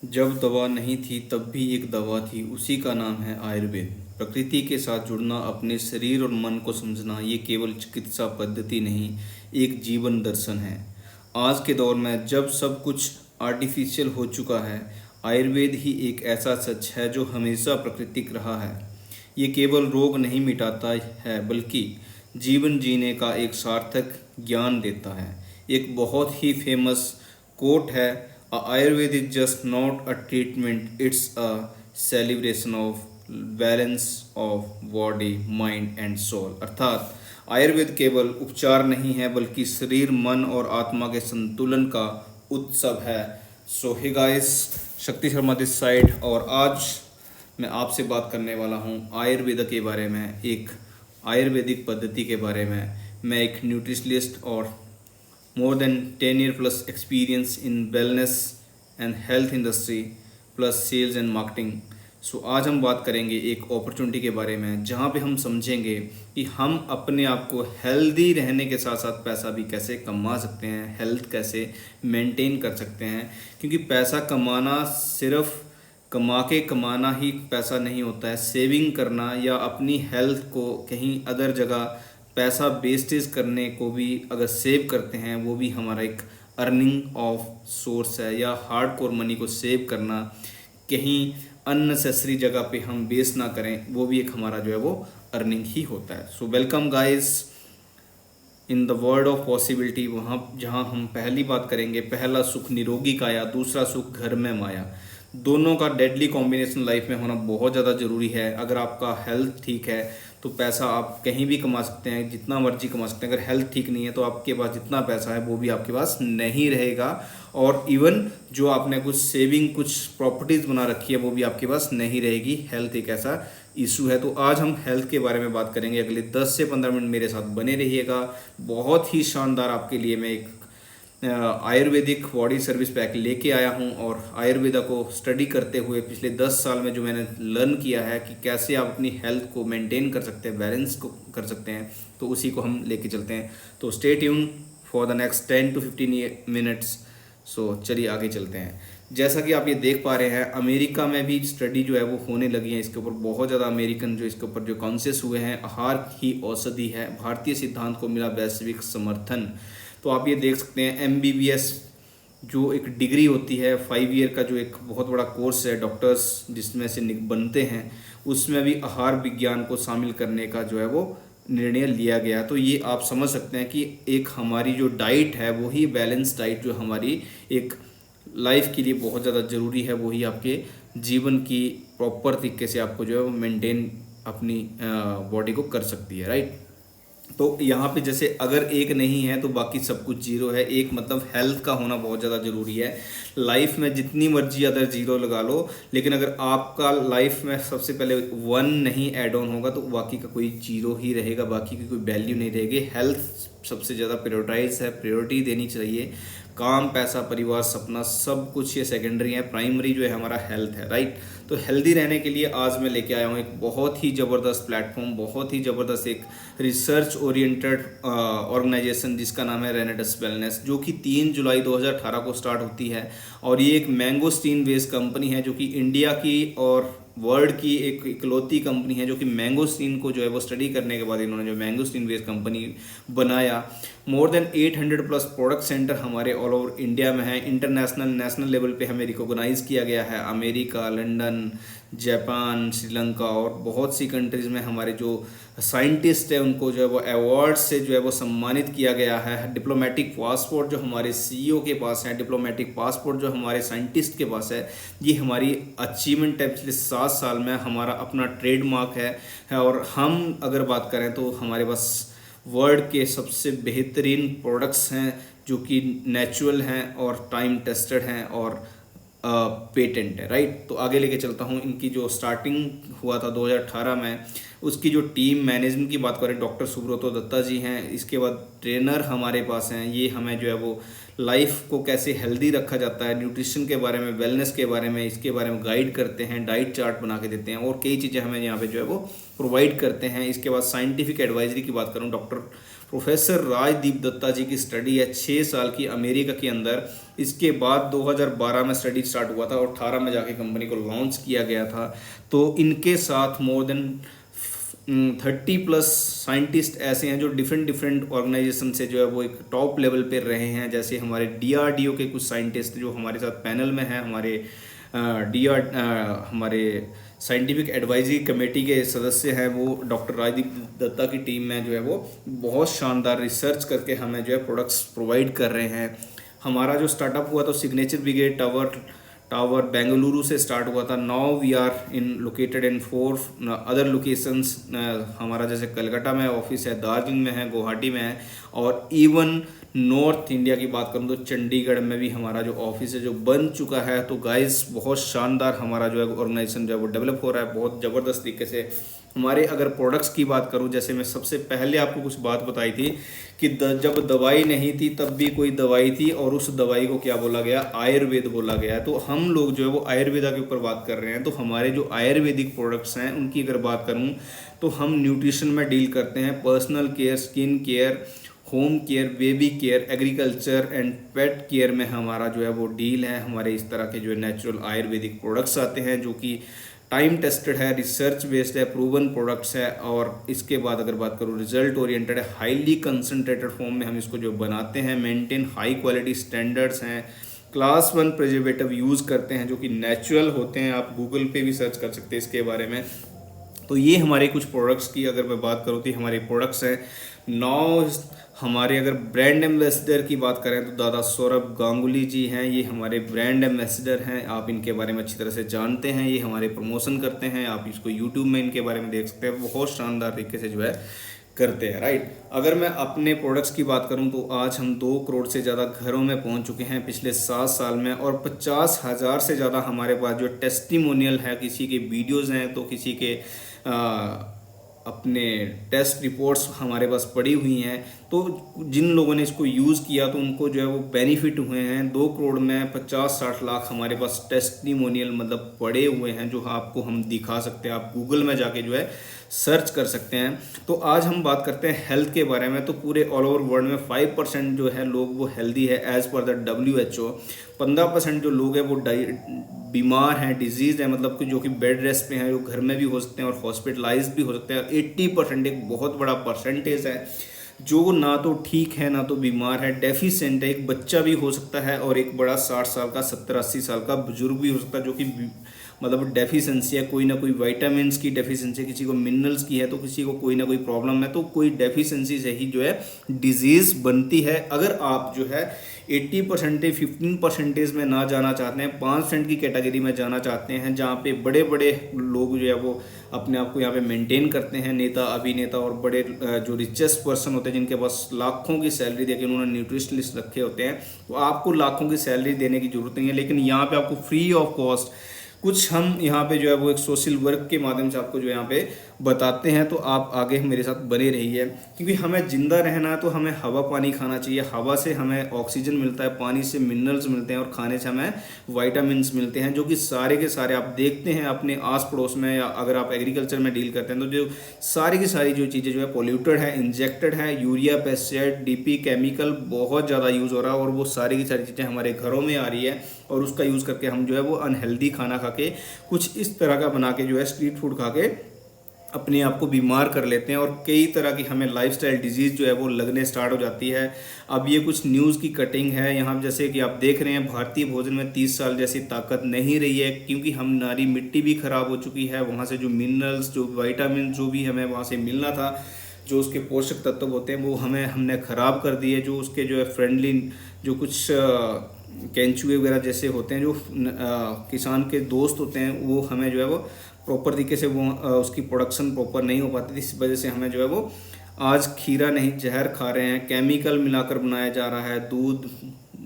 जब दवा नहीं थी तब भी एक दवा थी, उसी का नाम है आयुर्वेद। प्रकृति के साथ जुड़ना, अपने शरीर और मन को समझना, ये केवल चिकित्सा पद्धति नहीं, एक जीवन दर्शन है। आज के दौर में जब सब कुछ आर्टिफिशियल हो चुका है, आयुर्वेद ही एक ऐसा सच है जो हमेशा प्राकृतिक रहा है। ये केवल रोग नहीं मिटाता है, बल्कि जीवन जीने का एक सार्थक ज्ञान देता है। एक बहुत ही फेमस कोट है, Ayurveda is just not a treatment, it's a celebration of balance of body mind and soul. अर्थात आयुर्वेद केवल उपचार नहीं है, बल्कि शरीर मन और आत्मा के संतुलन का उत्सव है। सो हे गाइस, शक्ति शर्मा दिस साइड, और आज मैं आपसे बात करने वाला हूँ आयुर्वेद के बारे में, एक आयुर्वेदिक पद्धति के बारे में। मैं एक न्यूट्रिशनिस्ट और more than 10 year plus experience in wellness and health industry plus sales and marketing। सो आज हम बात करेंगे एक अपॉर्चुनिटी के बारे में, जहाँ पे हम समझेंगे कि हम अपने आप को हेल्दी रहने के साथ साथ पैसा भी कैसे कमा सकते हैं, हेल्थ कैसे मेंटेन कर सकते हैं। क्योंकि पैसा कमाना सिर्फ कमा के कमाना ही पैसा नहीं होता है, सेविंग करना या अपनी हेल्थ को कहीं अदर जगह पैसा वेस्टेज करने को भी अगर सेव करते हैं, वो भी हमारा एक अर्निंग ऑफ सोर्स है। या हार्डकोर मनी को सेव करना, कहीं अननेसेसरी जगह पे हम वेस्ट ना करें, वो भी एक हमारा जो है वो अर्निंग ही होता है। So welcome guys in the world of possibility, वहाँ जहाँ हम पहली बात करेंगे, पहला सुख निरोगी काया, दूसरा सुख घर में माया। दोनों का डेडली कॉम्बिनेशन लाइफ में होना बहुत ज़्यादा ज़रूरी है। अगर आपका हेल्थ ठीक है तो पैसा आप कहीं भी कमा सकते हैं, जितना मर्जी कमा सकते हैं। अगर हेल्थ ठीक नहीं है तो आपके पास जितना पैसा है वो भी आपके पास नहीं रहेगा, और इवन जो आपने कुछ सेविंग, कुछ प्रॉपर्टीज़ बना रखी है, वो भी आपके पास नहीं रहेगी। हेल्थ एक ऐसा इशू है। तो आज हम हेल्थ के बारे में बात करेंगे। अगले 10 से 15 मिनट मेरे साथ बने रहिएगा। बहुत ही शानदार आपके लिए मैं एक आयुर्वेदिक बॉडी सर्विस पैक लेके आया हूं, और आयुर्वेदा को स्टडी करते हुए पिछले 10 साल में जो मैंने लर्न किया है कि कैसे आप अपनी हेल्थ को मेंटेन कर सकते हैं, बैलेंस को कर सकते हैं, तो उसी को हम लेके चलते हैं। तो stay tune for the next 10 to 15 minutes. So चलिए आगे चलते हैं। जैसा कि आप ये देख पा रहे हैं, अमेरिका में भी स्टडी जो है वो होने लगी है इसके ऊपर। बहुत ज़्यादा अमेरिकन जो इसके ऊपर जो कॉन्शियस हुए हैं। आहार ही औषधि है, भारतीय सिद्धांत को मिला वैश्विक समर्थन। तो आप ये देख सकते हैं, MBBS जो एक डिग्री होती है, 5 ईयर का जो एक बहुत बड़ा कोर्स है, डॉक्टर्स जिसमें से बनते हैं, उसमें भी आहार विज्ञान को शामिल करने का जो है वो निर्णय लिया गया। तो ये आप समझ सकते हैं कि एक हमारी जो डाइट है, वही बैलेंस डाइट जो हमारी एक लाइफ के लिए बहुत ज़्यादा ज़रूरी है, वही आपके जीवन की प्रॉपर तरीके से आपको जो है वो मेंटेन अपनी बॉडी को कर सकती है, राइट। तो यहाँ पे जैसे अगर एक नहीं है तो बाकी सब कुछ जीरो है। एक मतलब हेल्थ का होना बहुत ज़्यादा ज़रूरी है। लाइफ में जितनी मर्जी अदर जीरो लगा लो, लेकिन अगर आपका लाइफ में सबसे पहले 1 नहीं ऐड ऑन होगा तो बाकी का कोई जीरो ही रहेगा, बाकी की कोई वैल्यू नहीं रहेगी। हेल्थ सबसे ज़्यादा प्रायोरिटाइज है, प्रायोरिटी देनी चाहिए। काम, पैसा, परिवार, सपना, सब कुछ ये सेकेंडरी है, प्राइमरी जो है हमारा हेल्थ है, राइट। तो हेल्दी रहने के लिए आज मैं लेके आया हूँ एक बहुत ही ज़बरदस्त प्लेटफॉर्म, बहुत ही ज़बरदस्त एक रिसर्च ओरिएंटेड ऑर्गेनाइजेशन जिसका नाम है रेनेडस वेलनेस, जो कि 3 जुलाई 2018 को स्टार्ट होती है। और ये एक मैंगोस्टीन बेस्ड कंपनी है, जो कि इंडिया की और वर्ल्ड की एक इकलौती कंपनी है जो कि मैंगोस्टीन को जो है वो स्टडी करने के बाद इन्होंने जो मैंगोस्टीन बेस्ड कंपनी बनाया। More than 800 plus product centre हमारे ऑल ओवर इंडिया में है। इंटरनेशनल, नेशनल लेवल पे हमें रिकॉग्नाइज किया गया है। अमेरिका, लंदन, जापान, श्रीलंका और बहुत सी कंट्रीज़ में हमारे जो साइंटिस्ट हैं उनको जो है वो अवार्ड से जो है वो सम्मानित किया गया है। डिप्लोमेटिक पासपोर्ट जो हमारे CEO के पास है, डिप्लोमेटिक पासपोर्ट जो हमारे साइंटिस्ट के पास है, ये हमारी अचीवमेंट है पिछले 7 साल में, हमारा अपना ट्रेडमार्क है। और हम अगर बात करें तो हमारे पास वर्ल्ड के सबसे बेहतरीन प्रोडक्ट्स हैं जो कि नेचुरल हैं और टाइम टेस्टेड हैं और पेटेंट है, राइट। तो आगे लेके चलता हूँ। इनकी जो स्टार्टिंग हुआ था 2018 में, उसकी जो टीम मैनेजमेंट की बात करें, डॉक्टर सुब्रतो दत्ता जी हैं। इसके बाद ट्रेनर हमारे पास हैं, ये हमें जो है वो लाइफ को कैसे हेल्दी रखा जाता है, न्यूट्रिशन के बारे में, वेलनेस के बारे में, इसके बारे में गाइड करते हैं, डाइट चार्ट बना के देते हैं और कई चीज़ें हमें यहाँ पे जो है वो प्रोवाइड करते हैं। इसके बाद साइंटिफिक एडवाइजरी की बात करूँ, डॉक्टर प्रोफेसर राजदीप दत्ता जी की स्टडी है 6 साल की, अमेरिका के अंदर इसके बाद 2012 में स्टडी स्टार्ट हुआ था और 18 में जाके कंपनी को लॉन्च किया गया था। तो इनके साथ मोर देन 30+ साइंटिस्ट ऐसे हैं जो डिफरेंट डिफरेंट ऑर्गेनाइजेशन से जो है वो एक टॉप लेवल पे रहे हैं। जैसे हमारे DRDO के कुछ साइंटिस्ट जो हमारे साथ पैनल में हैं, हमारे साइंटिफिक एडवाइजरी कमेटी के सदस्य हैं, वो डॉक्टर राजदीप दत्ता की टीम में जो है वो बहुत शानदार रिसर्च करके हमें जो है प्रोडक्ट्स प्रोवाइड कर रहे हैं। हमारा जो स्टार्टअप हुआ तो सिग्नेचर ब्रिगेड टावर बेंगलुरु से स्टार्ट हुआ था। Now we are located in 4 other locations. हमारा जैसे कलकत्ता में ऑफिस है, दार्जिलिंग में है, गुवाहाटी में है, और इवन नॉर्थ इंडिया की बात करूँ तो चंडीगढ़ में भी हमारा जो ऑफिस है जो बन चुका है। तो गाइस बहुत शानदार हमारा जो है ऑर्गेनाइजेशन जो है वो डेवलप हो रहा है बहुत ज़बरदस्त तरीके से। हमारे अगर प्रोडक्ट्स की बात करूं, जैसे मैं सबसे पहले आपको कुछ बात बताई थी कि जब दवाई नहीं थी तब भी कोई दवाई थी, और उस दवाई को क्या बोला गया, आयुर्वेद बोला गया। तो हम लोग जो है वो आयुर्वेदा के ऊपर बात कर रहे हैं। तो हमारे जो आयुर्वेदिक प्रोडक्ट्स हैं उनकी अगर बात करूं तो हम न्यूट्रिशन में डील करते हैं, personal care, skin care, home care, baby care, agriculture and pet care में हमारा जो है वो डील है। हमारे इस तरह के जो है नेचुरल आयुर्वेदिक प्रोडक्ट्स आते हैं जो कि टाइम टेस्टेड है, रिसर्च बेस्ड है, प्रूवन प्रोडक्ट्स है। और इसके बाद अगर बात करूँ रिजल्ट ओरिएंटेड है, हाईली कंसनट्रेटेड फॉर्म में हम इसको जो बनाते हैं, मेंटेन हाई क्वालिटी स्टैंडर्ड्स हैं, क्लास 1 प्रिजर्वेटिव यूज़ करते हैं जो कि नेचुरल होते हैं। आप गूगल पे भी सर्च कर सकते हैं इसके बारे में। तो ये हमारे कुछ प्रोडक्ट्स की अगर मैं बात करूँ तो हमारे प्रोडक्ट्स हैं। नाउ हमारे अगर ब्रांड एम्बेसडर की बात करें तो दादा सौरभ गांगुली जी हैं, ये हमारे ब्रांड एम्बेसडर हैं। आप इनके बारे में अच्छी तरह से जानते हैं, ये हमारे प्रमोशन करते हैं। आप इसको यूट्यूब में इनके बारे में देख सकते हैं, बहुत शानदार तरीके से जो है करते हैं, राइट। अगर मैं अपने प्रोडक्ट्स की बात करूं तो आज हम 2 करोड़ से ज़्यादा घरों में पहुंच चुके हैं पिछले 7 साल में, और 50,000 से ज़्यादा हमारे पास जो टेस्टिमोनियल है, किसी के वीडियोज़ हैं तो किसी के अपने टेस्ट रिपोर्ट्स हमारे पास पड़ी हुई हैं। तो जिन लोगों ने इसको यूज़ किया तो उनको जो है वो बेनिफिट हुए हैं। 2 करोड़ में 50-60 लाख हमारे पास टेस्टिमोनियल मतलब पड़े हुए हैं जो आपको हम दिखा सकते हैं। आप गूगल में जाके जो है सर्च कर सकते हैं। तो आज हम बात करते हैं हेल्थ के बारे में। तो पूरे ऑल ओवर वर्ल्ड में 5% जो है लोग वो हेल्दी है एज़ पर द WHO। 15% जो लोग हैं वो बीमार हैं, डिजीज़ है, मतलब कि जो कि बेड रेस्ट पे हैं, जो घर में भी हो सकते हैं और हॉस्पिटलाइज भी हो सकते हैं। 80% एक बहुत बड़ा परसेंटेज है जो ना तो ठीक है ना तो बीमार है, डेफिशिएंट है। एक बच्चा भी हो सकता है और एक बड़ा 60 साल का, 70-80 साल का बुजुर्ग भी हो सकता है जो कि मतलब डेफिशिएंसी है, कोई ना कोई विटामिन्स की डेफिशिएंसी है, किसी को मिनरल्स की है, तो किसी को कोई ना कोई प्रॉब्लम है। तो कोई डेफिशिएंसी से ही जो है डिजीज़ बनती है। अगर आप जो है 80% 15% में ना जाना चाहते हैं, 5% की कैटेगरी में जाना चाहते हैं जहाँ पे बड़े बड़े लोग जो है वो अपने आप को यहाँ पे मेंटेन करते हैं, नेता, अभिनेता और बड़े जो रिचेस्ट पर्सन होते हैं जिनके पास लाखों की सैलरी देके उन्होंने न्यूट्रिशनिस्ट रखे होते हैं, तो आपको लाखों की सैलरी देने की जरूरत नहीं है। लेकिन यहाँ पे आपको फ्री ऑफ कॉस्ट कुछ हम यहाँ पे जो है वो एक सोशल वर्क के माध्यम से आपको जो यहाँ पे बताते हैं। तो आप आगे मेरे साथ बने रहिए, क्योंकि हमें जिंदा रहना है तो हमें हवा पानी खाना चाहिए। हवा से हमें ऑक्सीजन मिलता है, पानी से मिनरल्स मिलते हैं और खाने से हमें विटामिन्स मिलते हैं, जो कि सारे के सारे आप देखते हैं अपने आस पड़ोस में, या अगर आप एग्रीकल्चर में डील करते हैं तो जो सारी की सारी जो चीज़ें जो है पोल्यूटेड है, इंजेक्टेड है, यूरिया, पेस्टिसाइड, DP केमिकल बहुत ज़्यादा यूज़ हो रहा है, और वो सारी की सारी चीज़ें हमारे घरों में आ रही है, और उसका यूज़ करके हम जो है वो अनहेल्दी खाना खा के कुछ इस तरह का बना के जो है स्ट्रीट फूड खा के अपने आप को बीमार कर लेते हैं, और कई तरह की हमें लाइफस्टाइल डिजीज़ जो है वो लगने स्टार्ट हो जाती है। अब ये कुछ न्यूज़ की कटिंग है यहाँ, जैसे कि आप देख रहे हैं भारतीय भोजन में 30 साल जैसी ताकत नहीं रही है, क्योंकि हमारी मिट्टी भी ख़राब हो चुकी है। वहाँ से जो मिनरल्स, जो विटामिन जो भी हमें वहाँ से मिलना था, जो उसके पोषक तत्व होते हैं वो हमने ख़राब कर दिए। जो उसके जो है फ्रेंडली जो कुछ केंचुए वगैरह जैसे होते हैं, जो किसान के दोस्त होते हैं, वो हमें जो है वो प्रॉपर तरीके से वो उसकी प्रोडक्शन प्रॉपर नहीं हो पाती थी। इस वजह से हमें जो है वो आज खीरा नहीं जहर खा रहे हैं, केमिकल मिलाकर बनाया जा रहा है। दूध,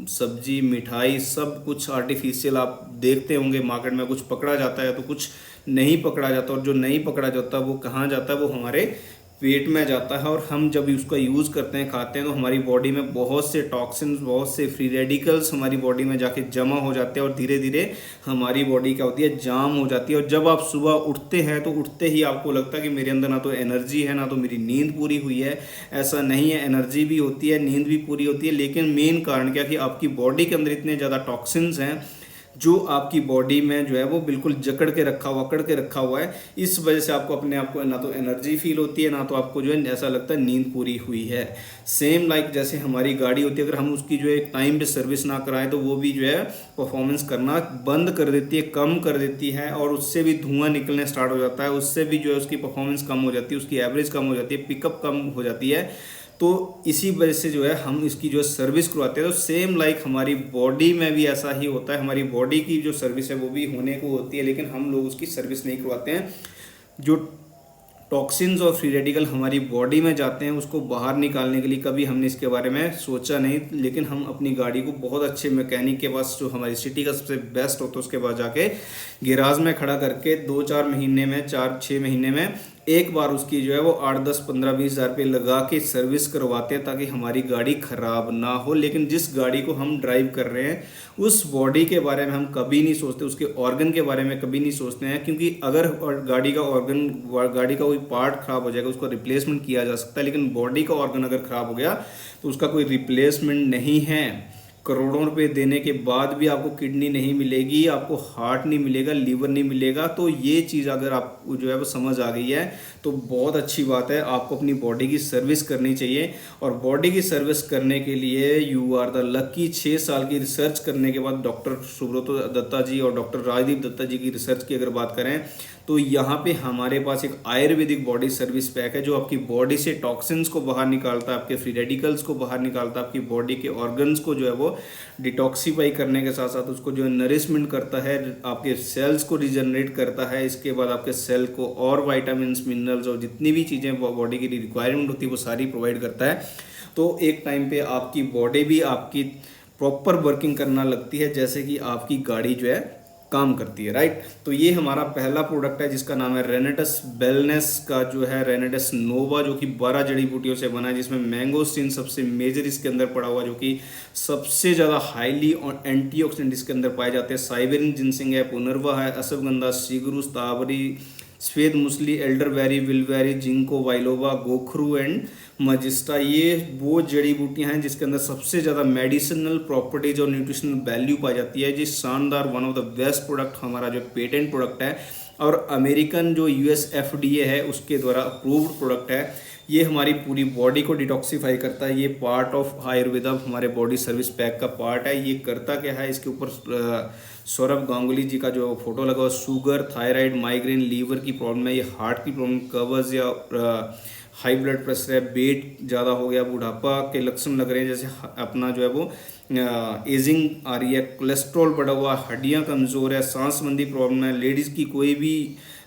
सब्जी, मिठाई सब कुछ आर्टिफिशियल आप देखते होंगे मार्केट में। कुछ पकड़ा जाता है तो कुछ नहीं पकड़ा जाता, और जो नहीं पकड़ा जाता वो कहाँ जाता है, वो हमारे पेट में जाता है और हम जब उसका यूज़ करते हैं, खाते हैं, तो हमारी बॉडी में बहुत से टॉक्सिन्स, बहुत से फ्री रेडिकल्स हमारी बॉडी में जाके जमा हो जाते हैं और धीरे धीरे हमारी बॉडी क्या होती है, जाम हो जाती है। और जब आप सुबह उठते हैं तो उठते ही आपको लगता है कि मेरे अंदर ना तो एनर्जी है, ना तो मेरी नींद पूरी हुई है। ऐसा नहीं है, एनर्जी भी होती है, नींद भी पूरी होती है, लेकिन मेन कारण क्या कि आपकी बॉडी के अंदर इतने ज़्यादा टॉक्सिन्स हैं जो आपकी बॉडी में जो है वो बिल्कुल जकड़ के रखा हुआ, अकड़ के रखा हुआ है। इस वजह से आपको अपने आप को ना तो एनर्जी फील होती है, ना तो आपको जो है ऐसा लगता है नींद पूरी हुई है। सेम लाइक जैसे हमारी गाड़ी होती है, अगर हम उसकी जो है टाइम पे सर्विस ना कराएं तो वो भी जो है परफॉर्मेंस करना बंद कर देती है, कम कर देती है, और उससे भी धुआं निकलने स्टार्ट हो जाता है, उससे भी जो है उसकी परफॉर्मेंस कम हो जाती है, उसकी एवरेज कम हो जाती है, पिकअप कम हो जाती है। तो इसी वजह से जो है हम इसकी जो सर्विस करवाते हैं। तो सेम लाइक हमारी बॉडी में भी ऐसा ही होता है, हमारी बॉडी की जो सर्विस है वो भी होने को होती है, लेकिन हम लोग उसकी सर्विस नहीं करवाते हैं। जो टॉक्सिन्स और फ्री रेडिकल हमारी बॉडी में जाते हैं उसको बाहर निकालने के लिए कभी हमने इसके बारे में सोचा नहीं, लेकिन हम अपनी गाड़ी को बहुत अच्छे मैकेनिक के पास, जो हमारी सिटी का सबसे बेस्ट होता है, उसके पास जाके गैराज में खड़ा करके 2-4 महीने में, 4-6 महीने में एक बार उसकी जो है वो 8-10-15-20 हज़ार रुपये लगा के सर्विस करवाते हैं ताकि हमारी गाड़ी ख़राब ना हो। लेकिन जिस गाड़ी को हम ड्राइव कर रहे हैं उस बॉडी के बारे में हम कभी नहीं सोचते, उसके ऑर्गन के बारे में कभी नहीं सोचते हैं, क्योंकि अगर गाड़ी का ऑर्गन, गाड़ी का कोई पार्ट ख़राब हो जाएगा उसको रिप्लेसमेंट किया जा सकता है, लेकिन बॉडी का ऑर्गन अगर ख़राब हो गया तो उसका कोई रिप्लेसमेंट नहीं है। करोड़ों रुपए देने के बाद भी आपको किडनी नहीं मिलेगी, आपको हार्ट नहीं मिलेगा, लीवर नहीं मिलेगा। तो ये चीज़ अगर आपको जो है वो समझ आ गई है तो बहुत अच्छी बात है। आपको अपनी बॉडी की सर्विस करनी चाहिए, और बॉडी की सर्विस करने के लिए यू आर द लकी। 6 साल की रिसर्च करने के बाद डॉक्टर सुब्रतो दत्ता जी और डॉक्टर राजदीप दत्ता जी की रिसर्च की अगर बात करें तो यहाँ पे हमारे पास एक आयुर्वेदिक बॉडी सर्विस पैक है जो आपकी बॉडी से टॉक्सिन्स को बाहर निकालता है, आपके फ्री रेडिकल्स को बाहर निकालता है, आपकी बॉडी के ऑर्गन्स को जो है वो डिटॉक्सीफाई करने के साथ साथ उसको जो है नरिशमेंट करता है, आपके सेल्स को रिजनरेट करता है। इसके बाद आपके सेल को और वाइटामिन, मिनरल्स और जितनी भी चीज़ें बॉडी की रिक्वायरमेंट होती है वो सारी प्रोवाइड करता है। तो एक टाइम पे आपकी बॉडी भी आपकी प्रॉपर वर्किंग करना लगती है, जैसे कि आपकी गाड़ी जो है काम करती है, राइट। तो ये हमारा पहला प्रोडक्ट है जिसका नाम है रेनेडस वेलनेस का जो है रेनेडस नोवा, जो कि 12 जड़ी बूटियों से बना है, जिसमें मैंगोस्टीन सबसे मेजर इसके अंदर पड़ा हुआ, जो कि सबसे ज़्यादा हाईली और एंटीऑक्सीडेंट इसके अंदर पाए जाते हैं। साइबेरियन जिनसिंग है, पुनर्वा है, अश्वगंधा, सीगरूस, तावरी, श्वेत मुसली, एल्डरबेरी, विलबेरी, जिंको, वाइलोवा, गोखरू एंड मजिस्टा। ये वो जड़ी बूटियां हैं जिसके अंदर सबसे ज़्यादा मेडिसिनल प्रॉपर्टीज और न्यूट्रिशनल वैल्यू पाई जाती है। जी शानदार, one of the best product, हमारा जो पेटेंट प्रोडक्ट है और अमेरिकन जो US FDA है उसके द्वारा अप्रूव्ड प्रोडक्ट है। ये हमारी पूरी बॉडी को डिटॉक्सीफाई करता है। ये पार्ट ऑफ आयुर्वेदा हमारे बॉडी सर्विस पैक का पार्ट है। ये करता क्या है, इसके ऊपर सौरभ गांगुली जी का जो फोटो लगा हुआ, शुगर, थायराइड, माइग्रेन, लीवर की प्रॉब्लम है, ये हार्ट की प्रॉब्लम, कब्ज या हाई ब्लड प्रेशर है, वेट ज़्यादा हो गया, बुढ़ापा के लक्षण लग रहे हैं, जैसे अपना जो है वो एजिंग आ रही है, कोलेस्ट्रॉल बढ़ा हुआ, हड्डियां कमज़ोर है, सांस संबंधी प्रॉब्लम है, लेडीज़ की कोई भी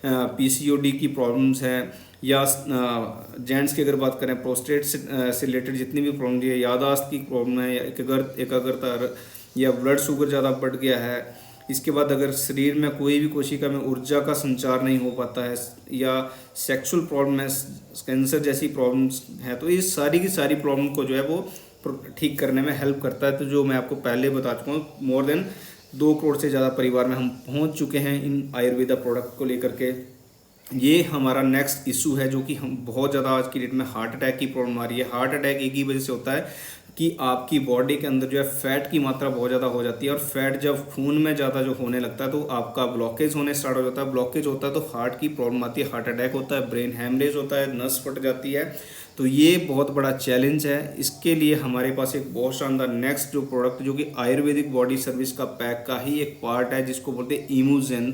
PCOD की प्रॉब्लम्स हैं, या जेंट्स की अगर बात करें प्रोस्टेट से रिलेटेड जितनी भी प्रॉब्लम है, यादाश्त की प्रॉब्लम है, या एकाग्रता या ब्लड शुगर ज़्यादा बढ़ गया है। इसके बाद अगर शरीर में कोई भी कोशिका में ऊर्जा का संचार नहीं हो पाता है, या सेक्सुअल प्रॉब्लम है, कैंसर जैसी प्रॉब्लम्स है, तो ये सारी की सारी प्रॉब्लम को जो है वो ठीक करने में हेल्प करता है। तो जो मैं आपको पहले बता चुका हूँ, मोर देन 2 करोड़ से ज़्यादा परिवार में हम पहुँच चुके हैं इन आयुर्वेदा प्रोडक्ट को लेकर के। ये हमारा नेक्स्ट इशू है जो कि हम बहुत ज़्यादा आज की डेट में हार्ट अटैक की प्रॉब्लम आ रही है। हार्ट अटैक एक ही वजह से होता है कि आपकी बॉडी के अंदर जो है फैट की मात्रा बहुत ज़्यादा हो जाती है, और फैट जब खून में ज़्यादा जो होने लगता है तो आपका ब्लॉकेज होने स्टार्ट हो जाता है। ब्लॉकेज होता है तो हार्ट की प्रॉब्लम आती है, हार्ट अटैक होता है, ब्रेन हैमरेज होता है, नस फट जाती है। तो ये बहुत बड़ा चैलेंज है। इसके लिए हमारे पास एक बहुत शानदार नेक्स्ट जो प्रोडक्ट, जो कि आयुर्वेदिक बॉडी सर्विस का पैक का ही एक पार्ट है, जिसको बोलते हैं इमोजेंथ।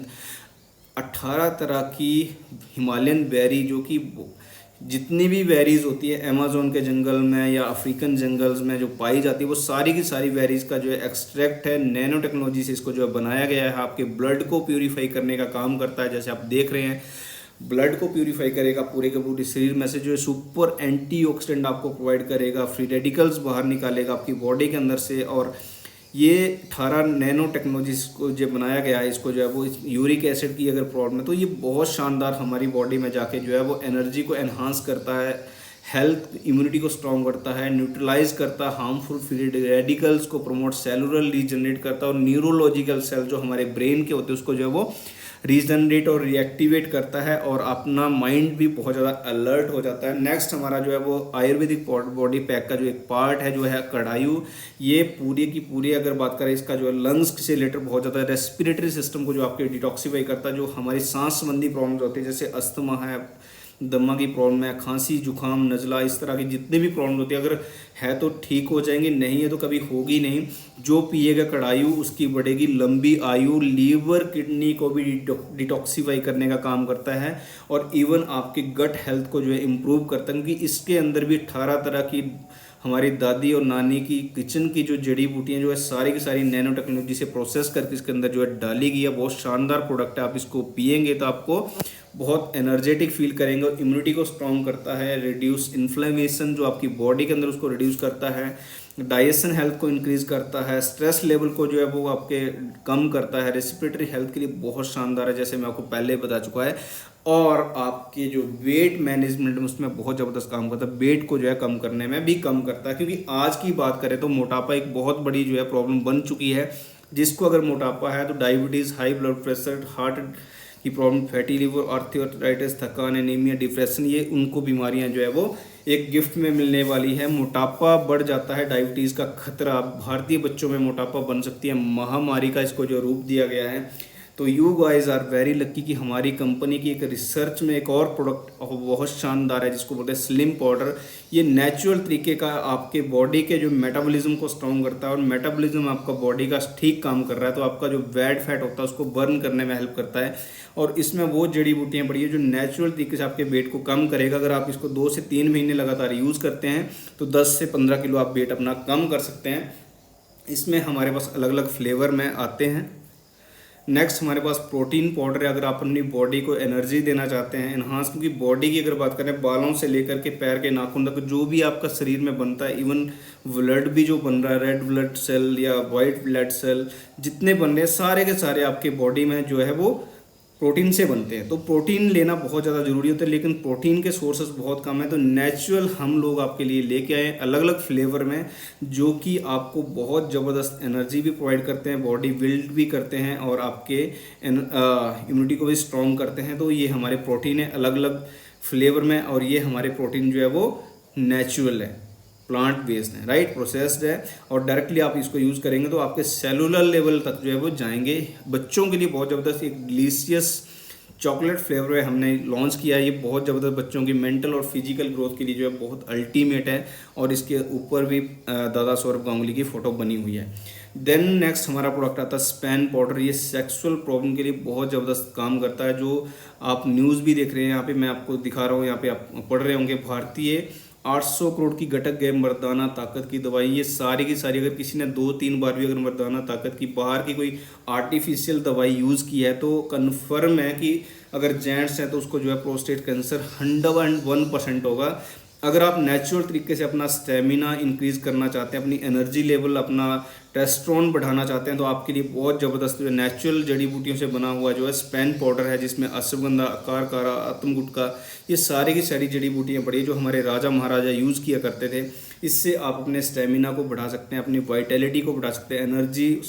18 तरह की हिमालयन बेरी, जो कि जितनी भी बेरीज होती है अमेज़न के जंगल में या अफ्रीकन जंगल्स में जो पाई जाती है, वो सारी की सारी बेरीज का जो है एक्सट्रैक्ट है। नैनो टेक्नोलॉजी से इसको जो है बनाया गया है। आपके ब्लड को प्यूरीफाई करने का काम करता है, जैसे आप देख रहे हैं ब्लड को प्यूरीफाई करेगा, पूरे के पूरे शरीर में से जो है सुपर एंटीऑक्सीडेंट आपको प्रोवाइड करेगा, फ्री रेडिकल्स बाहर निकालेगा आपकी बॉडी के अंदर से, और ये 18 नैनो टेक्नोलॉजीज को जो बनाया गया है, इसको जो है वो यूरिक एसिड की अगर प्रॉब्लम है तो ये बहुत शानदार हमारी बॉडी में जाके जो है वो एनर्जी को एनहांस करता है, हेल्थ इम्यूनिटी को स्ट्रॉन्ग करता है, न्यूट्रलाइज करता है हार्मफुल फ्री रेडिकल्स को, प्रमोट सेलुलर रीजनरेट करता है, और न्यूरोलॉजिकल सेल जो हमारे ब्रेन के होते हैं उसको जो है वो रीजनरेट और रिएक्टिवेट करता है, और अपना माइंड भी बहुत ज़्यादा अलर्ट हो जाता है। नेक्स्ट हमारा जो है वो आयुर्वेदिक बॉडी पैक का जो एक पार्ट है जो है कड़ायु, ये पूरी की पूरी अगर बात करें इसका जो है लंग्स से रिलेटेड बहुत ज़्यादा रेस्पिरेटरी सिस्टम को जो आपके डिटॉक्सीफाई करता है, जो हमारी सांस संबंधी प्रॉब्लम्स होती है जैसे अस्थमा है, दमा की प्रॉब्लम है, खांसी जुकाम नज़ला, इस तरह की जितने भी प्रॉब्लम होती है अगर है तो ठीक हो जाएंगे, नहीं है तो कभी होगी नहीं। जो पिएगा कड़ायु उसकी बढ़ेगी लंबी आयु, लीवर किडनी को भी डिटॉक्सीफाई करने का काम करता है, और इवन आपके गट हेल्थ को जो है इम्प्रूव करता है, क्योंकि इसके अंदर भी 18 तरह की हमारी दादी और नानी की किचन की जो जड़ी बूटियाँ जो है सारी की सारी नैनो टेक्नोलॉजी से प्रोसेस करके इसके अंदर जो है डाली गई है। बहुत शानदार प्रोडक्ट है, आप इसको पिएंगे तो आपको बहुत एनर्जेटिक फील करेंगे, और इम्यूनिटी को स्ट्रॉन्ग करता है, रिड्यूस इन्फ्लेमेशन जो आपकी बॉडी के अंदर उसको रिड्यूस करता है, डाइजेशन हेल्थ को इंक्रीज करता है, स्ट्रेस लेवल को जो है वो आपके कम करता है, रेस्पिरेटरी हेल्थ के लिए बहुत शानदार है जैसे मैं आपको पहले बता चुका है, और आपके जो वेट मैनेजमेंट में उसमें बहुत ज़बरदस्त काम करता है, वेट को जो है कम करने में भी कम करता है। क्योंकि आज की बात करें तो मोटापा एक बहुत बड़ी जो है प्रॉब्लम बन चुकी है, जिसको अगर मोटापा है तो diabetes, high blood pressure, heart की प्रॉब्लम, फैटी लिवर, आर्थराइटिस, थकान, एनीमिया, डिप्रेशन, ये उनको बीमारियां जो है वो एक गिफ्ट में मिलने वाली है। मोटापा बढ़ जाता है, डायबिटीज़ का खतरा भारतीय बच्चों में मोटापा बन सकती है, महामारी का इसको जो रूप दिया गया है। तो you guys are very lucky कि हमारी कंपनी की एक रिसर्च में एक और प्रोडक्ट बहुत शानदार है जिसको बोलते हैं स्लिम पाउडर। ये नेचुरल तरीके का आपके बॉडी के जो मेटाबॉलिज्म को स्ट्रॉन्ग करता है, और मेटाबॉलिज्म आपका बॉडी का ठीक काम कर रहा है तो आपका जो बैड फैट होता है उसको बर्न करने में हेल्प करता है। और इसमें वो जड़ी बूटियाँ पड़ी है जो नेचुरल तरीके से आपके वेट को कम करेगा। अगर आप इसको 2 से 3 महीने लगातार यूज़ करते हैं तो 10 से 15 किलो आप वेट अपना कम कर सकते हैं। इसमें हमारे पास अलग अलग फ्लेवर में आते हैं। नेक्स्ट हमारे पास प्रोटीन पाउडर है, अगर आप अपनी बॉडी को एनर्जी देना चाहते हैं एनहांस, क्योंकि बॉडी की अगर बात करें बालों से लेकर के पैर के नाखून तक जो भी आपका शरीर में बनता है, इवन ब्लड भी जो बन रहा है, रेड ब्लड सेल या वाइट ब्लड सेल जितने बन रहे हैं सारे के सारे आपके बॉडी में जो है वो प्रोटीन से बनते हैं। तो प्रोटीन लेना बहुत ज़्यादा ज़रूरी होता है, लेकिन प्रोटीन के सोर्सेज बहुत कम है। तो नेचुरल हम लोग आपके लिए लेके आए अलग अलग फ्लेवर में, जो कि आपको बहुत ज़बरदस्त एनर्जी भी प्रोवाइड करते हैं, बॉडी बिल्ड भी करते हैं, और आपके इम्यूनिटी को भी स्ट्रॉन्ग करते हैं। तो ये हमारे प्रोटीन है अलग अलग फ्लेवर में, और ये हमारे प्रोटीन जो है वो नेचुरल है, प्लांट बेस्ड है, राइट, प्रोसेस्ड है, और डायरेक्टली आप इसको यूज़ करेंगे तो आपके सेलुलर लेवल तक जो है वो जाएंगे। बच्चों के लिए बहुत ज़बरदस्त एक डिलीशियस चॉकलेट फ्लेवर है हमने लॉन्च किया है। ये बहुत ज़बरदस्त बच्चों की मेंटल और फिजिकल ग्रोथ के लिए जो है बहुत अल्टीमेट है, और इसके ऊपर भी दादा सौरभ गांगुली की फ़ोटो बनी हुई है। देन नेक्स्ट हमारा प्रोडक्ट आता है स्पैन पाउडर। ये सेक्सुअल प्रॉब्लम के लिए बहुत ज़बरदस्त काम करता है, जो आप न्यूज़ भी देख रहे हैं, यहाँ पे मैं आपको दिखा रहा हूँ, यहाँ पे आप पढ़ रहे होंगे, भारतीय 800 करोड़ की घटक गए मर्दाना ताकत की दवाई। ये सारी की सारी अगर किसी ने 2-3 बार भी अगर मर्दाना ताकत की बाहर की कोई आर्टिफिशियल दवाई यूज़ की है तो कन्फर्म है कि अगर जेंट्स हैं तो उसको जो है प्रोस्टेट कैंसर 101% होगा। अगर आप नेचुरल तरीके से अपना स्टेमिना इंक्रीज करना चाहते हैं, अपनी एनर्जी लेवल, अपना टेस्टोस्टेरोन बढ़ाना चाहते हैं, तो आपके लिए बहुत ज़बरदस्त नेचुरल जड़ी बूटियों से बना हुआ जो है स्पैन पाउडर है, जिसमें अश्वगंधा, अकारकारा, आत्मगुटका, ये सारी की सारी जड़ी बूटियाँ पड़ी जो हमारे राजा महाराजा यूज़ किया करते थे। इससे आप अपने स्टेमिना को बढ़ा सकते हैं, अपनी वाइटैलिटी को बढ़ा सकते हैं, एनर्जी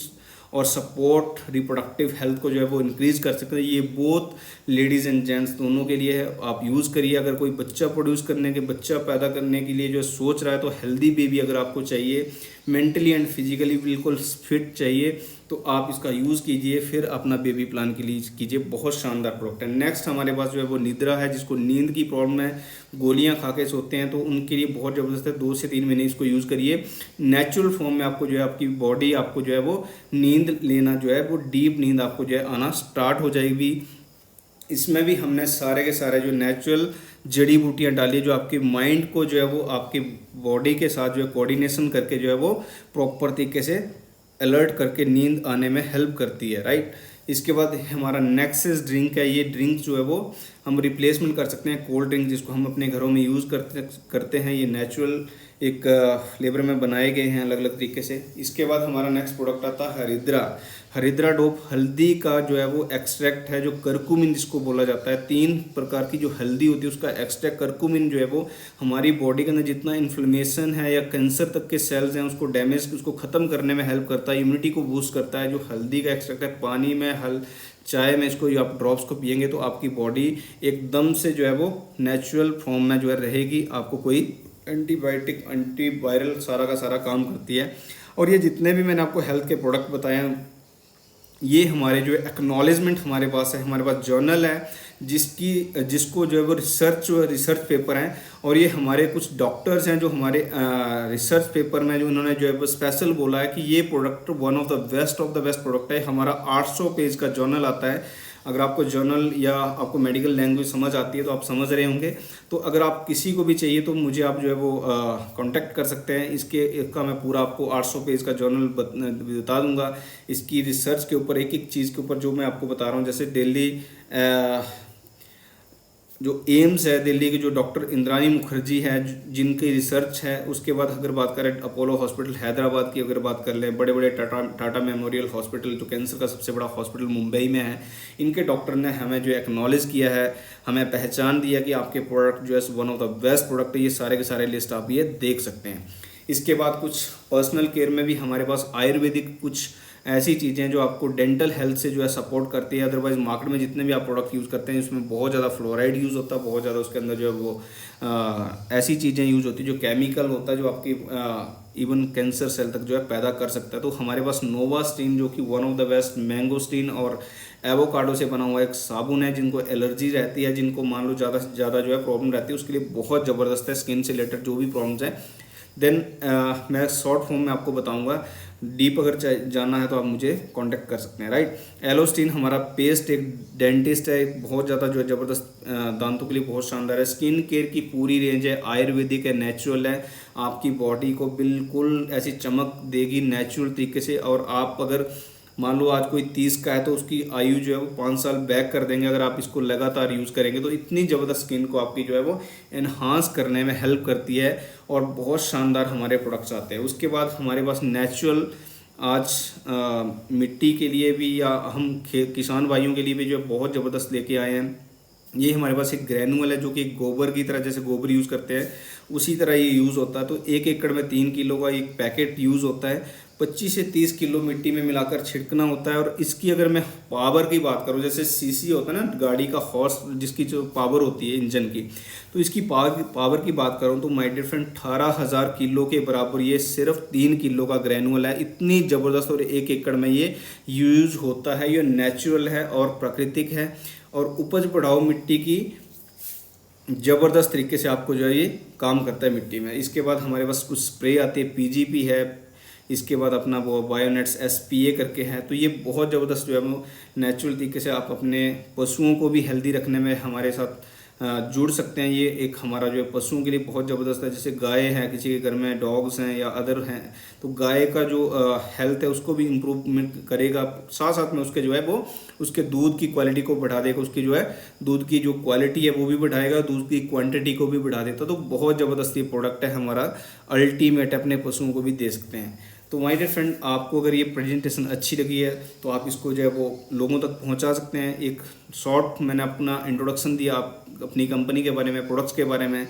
और सपोर्ट, रिप्रोडक्टिव हेल्थ को जो है वो इंक्रीज कर सकते हैं। ये बोथ लेडीज़ एंड जेंट्स दोनों के लिए है, आप यूज़ करिए। अगर कोई बच्चा प्रोड्यूस करने के, बच्चा पैदा करने के लिए जो सोच रहा है, तो हेल्दी बेबी अगर आपको चाहिए, मेंटली एंड फिजिकली बिल्कुल फिट चाहिए, तो आप इसका यूज़ कीजिए, फिर अपना बेबी प्लान के लिए कीजिए। बहुत शानदार प्रोडक्ट है। नेक्स्ट हमारे पास जो है वो निद्रा है, जिसको नींद की प्रॉब्लम है, गोलियां खा के सोते हैं, तो उनके लिए बहुत ज़बरदस्त है। 2 से 3 महीने इसको यूज़ करिए। नेचुरल फॉर्म में आपको जो है आपकी बॉडी आपको जो है वो नींद लेना जो है वो डीप नींद आपको जो है आना स्टार्ट हो जाएगी। इसमें भी हमने सारे के सारे जो नेचुरल जड़ी बूटियाँ डाली है, जो आपके माइंड को जो है वो आपकी बॉडी के साथ जो है कोऑर्डिनेशन करके जो है वो प्रॉपर तरीके से अलर्ट करके नींद आने में हेल्प करती है, राइट। इसके बाद हमारा नेक्सस ड्रिंक है। ये ड्रिंक जो है वो हम रिप्लेसमेंट कर सकते हैं कोल्ड ड्रिंक, जिसको हम अपने घरों में यूज़ करते हैं। ये नेचुरल एक फ्लेवर में बनाए गए हैं अलग अलग तरीके से। इसके बाद हमारा नेक्स्ट प्रोडक्ट आता है हरिद्रा। हरिद्रा डोप हल्दी का जो है वो एक्सट्रैक्ट है, जो करकुमिन जिसको बोला जाता है। 3 प्रकार की जो हल्दी होती है उसका एक्सट्रैक्ट करकुमिन जो है वो हमारी बॉडी के अंदर जितना इन्फ्लेमेशन है या कैंसर तक के सेल्स हैं उसको डैमेज, उसको ख़त्म करने में हेल्प करता है, इम्यूनिटी को बूस्ट करता है। जो हल्दी का एक्सट्रैक्ट है, पानी में चाय में इसको आप ड्रॉप्स को पियेंगे तो आपकी बॉडी एकदम से जो है वो नेचुरल फॉर्म में जो है रहेगी। आपको कोई एंटीबायोटिक एंटीवायरल सारा का सारा काम करती है। और ये जितने भी मैंने आपको हेल्थ के प्रोडक्ट बताए हैं ये हमारे जो एक्नॉलेजमेंट हमारे पास है, हमारे पास जर्नल है जिसको जो है वो रिसर्च पेपर हैं। और ये हमारे कुछ डॉक्टर्स हैं जो हमारे रिसर्च पेपर में जो उन्होंने जो है वो स्पेशल बोला है कि ये product one of the best product है। हमारा 800 पेज का जर्नल आता है। अगर आपको जर्नल या आपको मेडिकल लैंग्वेज समझ आती है तो आप समझ रहे होंगे। तो अगर आप किसी को भी चाहिए तो मुझे आप जो है वो कांटेक्ट कर सकते हैं। इसका मैं पूरा आपको 800 पेज का जर्नल बता दूंगा। इसकी रिसर्च के ऊपर एक एक चीज़ के ऊपर जो मैं आपको बता रहा हूँ, जैसे दिल्ली जो एम्स है दिल्ली के, जो डॉक्टर इंद्रानी मुखर्जी है जिनकी रिसर्च है। उसके बाद अगर बात करें अपोलो हॉस्पिटल हैदराबाद की, अगर बात कर लें बड़े बड़े टाटा मेमोरियल हॉस्पिटल जो कैंसर का सबसे बड़ा हॉस्पिटल मुंबई में है, इनके डॉक्टर ने हमें जो एक्नॉलेज किया है, हमें पहचान दिया कि आपके प्रोडक्ट जो है one of the best product है। ये सारे के सारे लिस्ट आप ये देख सकते हैं। इसके बाद कुछ पर्सनल केयर में भी हमारे पास आयुर्वेदिक कुछ ऐसी चीज़ें जो आपको डेंटल हेल्थ से जो है सपोर्ट करती है। अदरवाइज मार्केट में जितने भी आप प्रोडक्ट यूज़ करते हैं उसमें बहुत ज़्यादा फ्लोराइड यूज़ होता है, बहुत ज़्यादा उसके अंदर जो है वो ऐसी चीज़ें यूज़ होती है जो केमिकल होता है जो आपकी इवन कैंसर सेल तक जो है पैदा कर सकता है। तो हमारे पास नोवास्टीन जो कि one of the best mangosteen और एवोकाडो से बना हुआ एक साबुन है। जिनको एलर्जी रहती है, जिनको मान लो ज़्यादा से ज़्यादा जो है प्रॉब्लम रहती है, उसके लिए बहुत ज़बरदस्त है। स्किन से रिलेटेड जो भी प्रॉब्लम्स हैं देन मैं शॉर्ट फॉर्म में आपको बताऊंगा। डीप अगर जानना है तो आप मुझे कांटेक्ट कर सकते हैं, राइट। एलोस्टीन हमारा पेस्ट एक डेंटिस्ट है, एक बहुत ज़्यादा जो है ज़बरदस्त दांतों के लिए बहुत शानदार है। स्किन केयर की पूरी रेंज है, आयुर्वेदिक है, नेचुरल है, आपकी बॉडी को बिल्कुल ऐसी चमक देगी नेचुरल तरीके से। और आप अगर मान लो आज कोई 30 का है तो उसकी आयु जो है वो 5 साल बैक कर देंगे अगर आप इसको लगातार यूज़ करेंगे। तो इतनी ज़बरदस्त स्किन को आपकी जो है वो एनहांस करने में हेल्प करती है और बहुत शानदार हमारे प्रोडक्ट्स आते हैं। उसके बाद हमारे पास नेचुरल आज मिट्टी के लिए भी या हम किसान भाइयों के लिए भी जो है बहुत ज़बरदस्त लेके आए हैं। ये हमारे पास एक ग्रैनुअल है जो कि गोबर की तरह, जैसे गोबर यूज़ करते हैं उसी तरह ये यूज़ होता है। तो 1 एकड़ में 3 किलो का एक पैकेट यूज़ होता है। 25 से 30 किलो मिट्टी में मिलाकर छिड़कना होता है। और इसकी अगर मैं पावर की बात करूं, जैसे सीसी होता है ना गाड़ी का हॉर्स, जिसकी जो पावर होती है इंजन की, तो इसकी पावर की बात करूं तो माय डियर फ्रेंड 18,000 किलो के बराबर ये सिर्फ 3 किलो का ग्रैनुअल है। इतनी ज़बरदस्त और 1 एकड़ में ये यूज़ होता है। ये नेचुरल है और प्राकृतिक है और उपज बढ़ाओ मिट्टी की ज़बरदस्त तरीके से आपको जो है ये काम करता है मिट्टी में। इसके बाद हमारे पास कुछ स्प्रे आती है, पीजीपी है, इसके बाद अपना वो बायोनेट्स एसपीए करके है। तो ये बहुत ज़बरदस्त जो है वो नेचुरल तरीके से आप अपने पशुओं को भी हेल्दी रखने में हमारे साथ जुड़ सकते हैं। ये एक हमारा जो है पशुओं के लिए बहुत ज़बरदस्त है। जैसे गाय है, किसी के घर में डॉग्स हैं या अदर हैं, तो गाय का जो हेल्थ है उसको भी इम्प्रूवमेंट करेगा। साथ साथ में उसके जो है वो उसके दूध की क्वालिटी को बढ़ा देगा, उसकी जो है दूध की जो क्वालिटी है वो भी बढ़ाएगा, दूध की क्वांटिटी को भी बढ़ा देता। तो बहुत ज़बरदस्त ये प्रोडक्ट है हमारा, अल्टीमेट, अपने पशुओं को भी दे सकते हैं। तो माय डियर फ्रेंड, आपको अगर ये प्रेजेंटेशन अच्छी लगी है तो आप इसको जो है वो लोगों तक पहुंचा सकते हैं। एक शॉर्ट मैंने अपना इंट्रोडक्शन दिया आप अपनी कंपनी के बारे में, प्रोडक्ट्स के बारे में।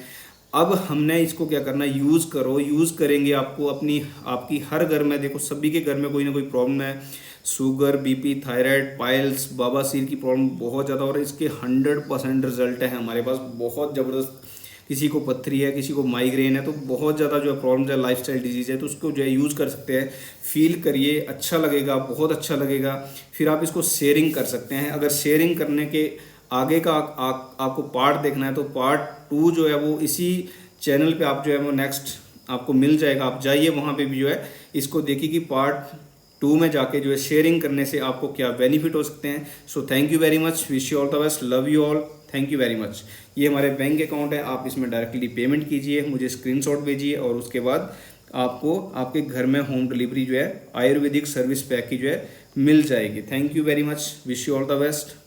अब हमने इसको क्या करना है, यूज़ करो। यूज़ करेंगे आपको आपकी हर घर में, देखो सभी के घर में कोई ना कोई प्रॉब्लम है, शुगर, बीपी, थायराइड, पाइल्स, बवासीर की प्रॉब्लम बहुत ज़्यादा, और इसके 100% रिजल्ट है हमारे पास, बहुत ज़बरदस्त। किसी को पथरी है, किसी को माइग्रेन है, तो बहुत ज़्यादा जो है प्रॉब्लम है, लाइफस्टाइल डिजीज़ है, तो उसको जो है यूज़ कर सकते हैं। फील करिए, अच्छा लगेगा, बहुत अच्छा लगेगा। फिर आप इसको शेयरिंग कर सकते हैं। अगर शेयरिंग करने के आगे का आपको पार्ट देखना है तो पार्ट 2 जो है वो इसी चैनल पे आप जो है वो नेक्स्ट आपको मिल जाएगा। आप जाइए वहाँ पे भी जो है इसको देखिए कि पार्ट 2 में जाके जो है शेयरिंग करने से आपको क्या बेनिफिट हो सकते हैं। So thank you very much, wish you all the best, love you all, thank you very much. ये हमारे बैंक अकाउंट है, आप इसमें डायरेक्टली पेमेंट कीजिए, मुझे स्क्रीनशॉट भेजिए और उसके बाद आपको आपके घर में होम डिलीवरी जो है आयुर्वेदिक सर्विस पैक की जो है मिल जाएगी। Thank you very much, wish you all the best.